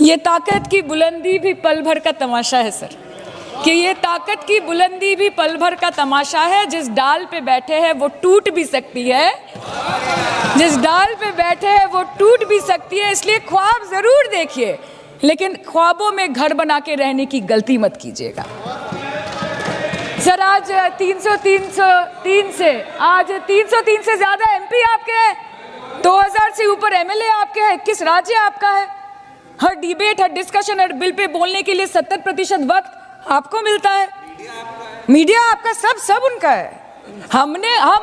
ये ताकत की बुलंदी भी पल भर का तमाशा है सर, कि ये ताकत की बुलंदी भी पल भर का तमाशा है। जिस डाल पे बैठे हैं वो टूट भी सकती है, जिस डाल पे बैठे हैं वो टूट भी सकती है। इसलिए ख्वाब जरूर देखिए, लेकिन ख्वाबों में घर बना के रहने की गलती मत कीजिएगा। सर आज 303 से ज्यादा एमपी आपके हैं, 2000 से ऊपर एमएलए आपके हैं, 21 राज्य आपका है। हर डिबेट, हर डिस्कशन, हर बिल पे बोलने के लिए 70% वक्त आपको मिलता है। मीडिया आपका, सब उनका है। हम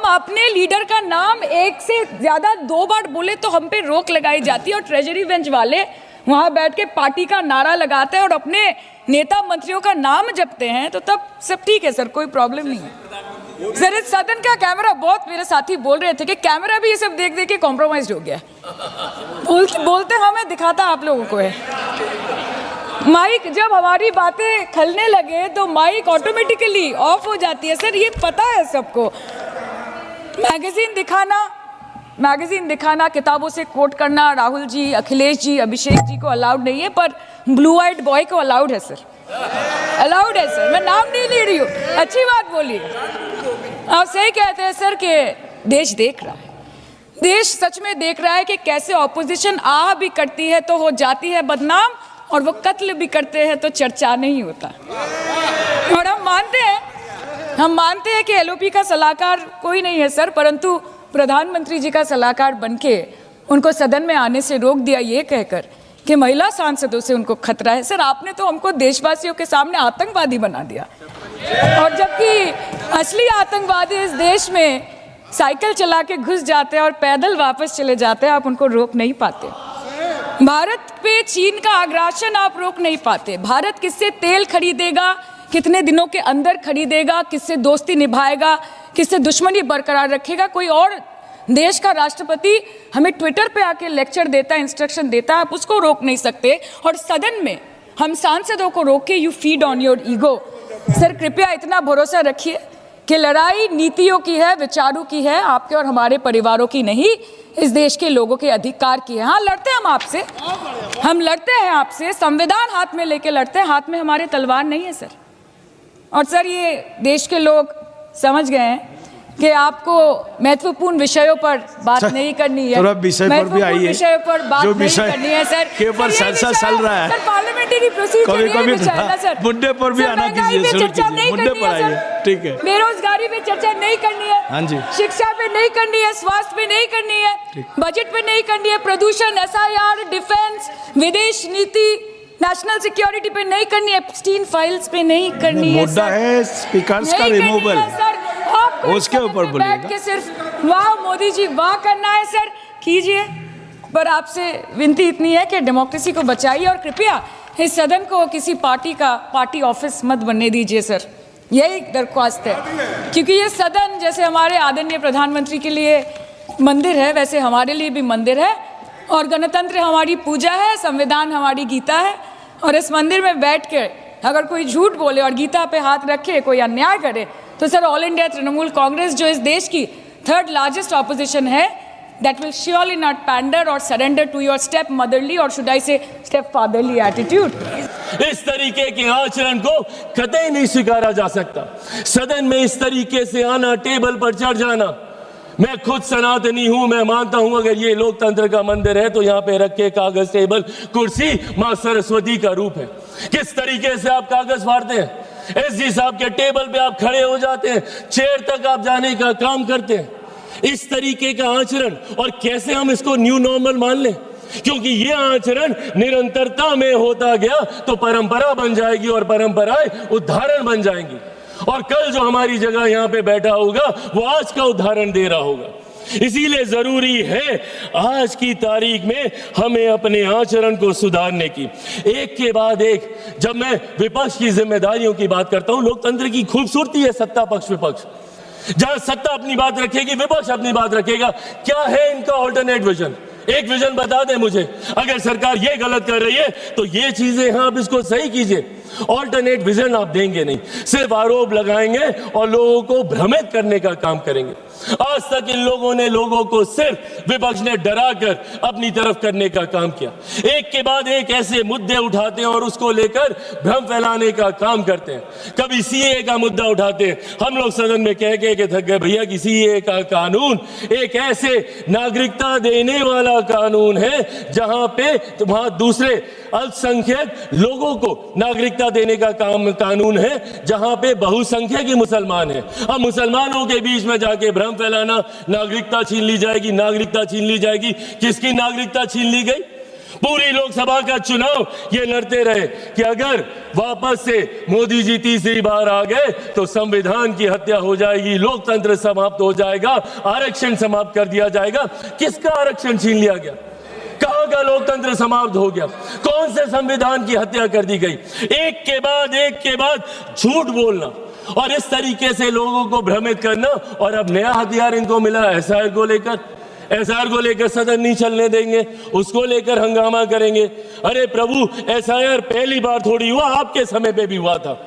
अपने लीडर का नाम एक से ज्यादा 2 बार बोले तो हम पे रोक लगाई जाती है, और ट्रेजरी बेंच वाले वहां बैठ के पार्टी का नारा लगाते हैं और अपने नेता मंत्रियों का नाम जपते हैं, तो तब सब ठीक है सर, कोई प्रॉब्लम नहीं है। सर इस सदन का कैमरा, बहुत मेरे साथी बोल रहे थे कि कैमरा भी ये सब देख देख के कॉम्प्रोमाइज हो गया। बोलते हमें दिखाता आप लोगों को है। माइक जब हमारी बातें खलने लगे तो माइक ऑटोमेटिकली ऑफ हो जाती है सर, ये पता है सबको। मैगजीन दिखाना, किताबों से कोट करना राहुल जी, अखिलेश जी, अभिषेक जी को अलाउड नहीं है, पर ब्लू आइड बॉय को अलाउड है सर, अलाउड है सर। मैं नाम नहीं ले रही हूँ, अच्छी बात बोलिए। आप सही कहते हैं सर कि देश देख रहा है, देश सच में देख रहा है कि कैसे ऑपोजिशन आ भी करती है तो हो जाती है बदनाम, और वो कत्ल भी करते हैं तो चर्चा नहीं होता। और हम मानते हैं कि एलओपी का सलाहकार कोई नहीं है सर, परंतु प्रधानमंत्री जी का सलाहकार बनके उनको सदन में आने से रोक दिया ये कहकर कि महिला सांसदों से उनको खतरा है। सर आपने तो हमको देशवासियों के सामने आतंकवादी बना दिया, और जबकि असली आतंकवादी इस देश में साइकिल चला के घुस जाते हैं और पैदल वापस चले जाते हैं, आप उनको रोक नहीं पाते। भारत पे चीन का आग्रासन आप रोक नहीं पाते। भारत किससे तेल खरीदेगा, कितने दिनों के अंदर खरीदेगा, किससे दोस्ती निभाएगा, किससे दुश्मनी बरकरार रखेगा, कोई और देश का राष्ट्रपति हमें ट्विटर पे आके लेक्चर देता है, इंस्ट्रक्शन देता है, आप उसको रोक नहीं सकते। और सदन में हम सांसदों को रोक के you feed on your ego. Sir कृपया इतना भरोसा रखिए कि लड़ाई नीतियों की है, विचारों की है, आपके और हमारे परिवारों की नहीं, इस देश के लोगों के अधिकार की है। हाँ लड़ते हैं हम आपसे, हम लड़ते हैं आपसे, संविधान हाथ में लेके लड़ते हैं, हाथ में हमारे तलवार नहीं है सर। और सर ये देश के लोग समझ गए हैं कि आपको महत्वपूर्ण विषयों पर बात नहीं करनी है, महत्वपूर्ण विषयों पर बात नहीं करनी है सर, के ऊपर चर्चा चल रहा है। सर पार्लियामेंट्री प्रोसीजर कभी सर मुद्दे पर भी आना कीजिए, चर्चा नहीं करनी है सर, ठीक है। बेरोजगारी पे चर्चा नहीं करनी है, हाँ जी, शिक्षा पे नहीं करनी है, स्वास्थ्य पे नहीं करनी है, बजट पे नहीं करनी है, प्रदूषण, एसआईआर, डिफेंस, विदेश नीति, नेशनल सिक्योरिटी पे नहीं करनी है, एप्स्टीन फाइल्स पे नहीं करनी है। मुद्दा है स्पीकर्स का रिमूवल, उसके ऊपर बैठ के सिर्फ वाह मोदी जी वाह करना है सर, कीजिए। पर आपसे विनती इतनी है कि डेमोक्रेसी को बचाइए, और कृपया इस सदन को किसी पार्टी ऑफिस मत बनने दीजिए सर, यही दरख्वास्त है। क्योंकि ये सदन जैसे हमारे आदरणीय प्रधानमंत्री के लिए मंदिर है, वैसे हमारे लिए भी मंदिर है, और गणतंत्र हमारी पूजा है, संविधान हमारी गीता है। और इस मंदिर में बैठ के अगर कोई झूठ बोले और गीता पे हाथ रखे, कोई अन्याय करे, तो sir all India Trinamool Congress जो इस देश की 3rd लार्जेस्ट ऑपोजिशन है, that will surely not pander or surrender to your step motherly, or should I say step fatherly attitude. इस तरीके के आचरण को कतई नहीं स्वीकारा जा सकता। सदन में इस तरीके से आना, टेबल पर चढ़ जाना, मैं खुद सनातनी हूं, मैं मानता हूं अगर ये लोकतंत्र का मंदिर है तो यहाँ पे रखे कागज, टेबल, कुर्सी मां सरस्वती का रूप है। किस तरीके से आप कागज फाड़ते हैं, एसडी साहब के टेबल पे आप खड़े हो जाते हैं, चेयर तक आप जाने का काम करते हैं। इस तरीके का आचरण, और कैसे हम इसको न्यू नॉर्मल मान लें, क्योंकि ये आचरण निरंतरता में होता गया तो परंपरा बन जाएगी, और परंपराएं उदाहरण बन जाएंगी, और कल जो हमारी जगह यहाँ पे बैठा होगा वो आज का उदाहरण दे रहा होगा। इसीलिए जरूरी है आज की तारीख में हमें अपने आचरण को सुधारने की। एक के बाद एक, जब मैं विपक्ष की जिम्मेदारियों की बात करता हूं, लोकतंत्र की खूबसूरती है सत्ता पक्ष विपक्ष, जहां सत्ता अपनी बात रखेगी, विपक्ष अपनी बात रखेगा। क्या है इनका ऑल्टरनेट विजन? एक विजन बता दें मुझे, अगर सरकार ये गलत कर रही है तो ये चीजें आप इसको सही कीजिए। ऑल्टरनेट विजन आप देंगे नहीं, सिर्फ आरोप लगाएंगे और लोगों को भ्रमित करने का काम करेंगे। आज तक इन लोगों ने लोगों को सिर्फ विपक्ष ने डराकर अपनी तरफ करने का काम किया। एक के बाद एक ऐसे मुद्दे उठाते हैं और उसको लेकर भ्रम फैलाने का काम करते हैं। कभी सीए का मुद्दा उठाते हैं, हम लोग सदन में कह के थक गए भैया कि सीए का कानून एक ऐसे नागरिकता देने वाला कानून है जहां पे वहां दूसरे अल्पसंख्यक लोगों को नागरिकता देने का कानून है जहां पे बहुसंख्यक ही मुसलमान है। अब मुसलमानों के बीच में जाके भ्रम फैलाना, नागरिकता छीन ली जाएगी, नागरिकता छीन ली जाएगी। किसकी नागरिकता छीन ली गई? पूरी लोकसभा का चुनाव ये लड़ते रहे कि अगर वापस से मोदी जी तीसरी बार आ गए तो संविधान की हत्या हो जाएगी, लोकतंत्र समाप्त हो जाएगा, आरक्षण समाप्त कर दिया जाएगा। किसका आरक्षण छीन लिया गया? कहां का लोकतंत्र समाप्त हो गया? कौन से संविधान की हत्या कर दी गई? एक के बाद झूठ बोलना और इस तरीके से लोगों को भ्रमित करना। और अब नया हथियार इनको मिला एसआईआर को लेकर। एसआईआर को लेकर सदन नहीं चलने देंगे, उसको लेकर हंगामा करेंगे। अरे प्रभु, एसआईआर पहली बार थोड़ी हुआ, आपके समय पे भी हुआ था।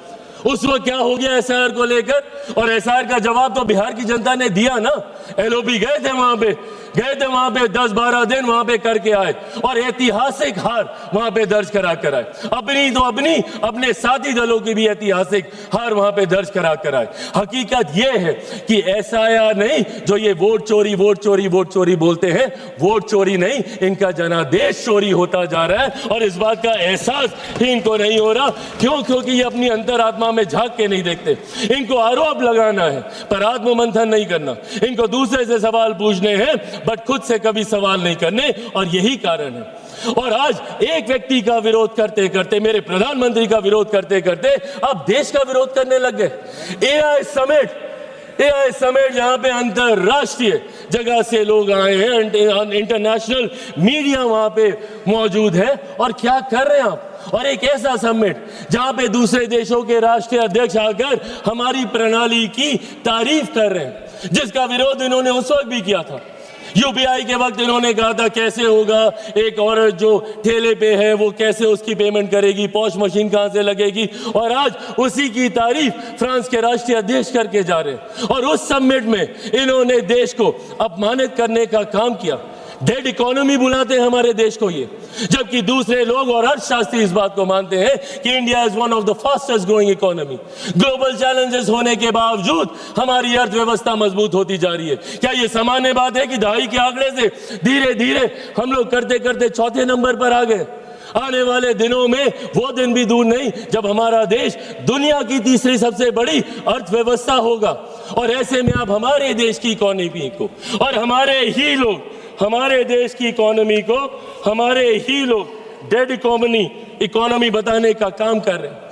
उस वक्त क्या हो गया एसआईआर को लेकर? और एसआईआर का जवाब तो बिहार की जनता ने दिया ना। एलओपी गए थे वहां पे 10-12 दिन वहां पे करके आए और ऐतिहासिक हार वहां पे दर्ज करा कर आए। अपने साथी दलों की भी ऐतिहासिक हार वहां पे दर्ज करा कर आए। हकीकत यह है कि एसआईआर नहीं, जो ये वोट चोरी बोलते हैं, वोट चोरी नहीं, इनका जनादेश चोरी होता जा रहा है और इस बात का एहसास ही इनको नहीं हो रहा। क्योंकि ये अपनी अंतरात्मा में झांक के नहीं देखते। इनको आरोप लगाना है पर आत्ममंथन नहीं करना। इनको दूसरे से सवाल पूछने हैं बट खुद से कभी सवाल नहीं करने, और यही कारण है। और आज एक व्यक्ति का विरोध करते करते, मेरे प्रधानमंत्री का विरोध करते करते अब देश का विरोध करने लग गए। एआई समिट जहां पे अंतरराष्ट्रीय जगह से लोग आए हैं, इंटरनेशनल मीडिया वहां पे मौजूद है, और क्या कर रहे हैं आप? और एक ऐसा समिट जहां पे दूसरे देशों के राष्ट्रीय अध्यक्ष आकर हमारी प्रणाली की तारीफ कर रहे हैं, जिसका विरोध इन्होंने उस वक्त भी किया था। यूपीआई के वक्त इन्होंने कहा था कैसे होगा, एक औरत जो ठेले पे है वो कैसे उसकी पेमेंट करेगी, पॉश मशीन कहां से लगेगी, और आज उसी की तारीफ फ्रांस के राष्ट्रीय अध्यक्ष करके जा रहे हैं। और उस समिट में इन्होंने देश को अपमानित करने का काम किया। डेड इकोनॉमी बुलाते हैं हमारे देश को ये, जबकि दूसरे लोग और अर्थशास्त्री इस बात को मानते हैं कि India is one of the fastest growing economy. Global challenges होने के बावजूद हमारी अर्थव्यवस्था मजबूत होती जा रही है। क्या ये सामान्य बात है कि दहाई के आंकड़े से धीरे धीरे हम लोग करते करते चौथे नंबर पर आ गए? आने वाले दिनों में वो दिन भी दूर नहीं जब हमारा देश दुनिया की तीसरी सबसे बड़ी अर्थव्यवस्था होगा। और ऐसे में आप हमारे देश की इकोनॉमी को और हमारे देश की इकोनॉमी को डेड इकोनॉमी बताने का काम कर रहे हैं।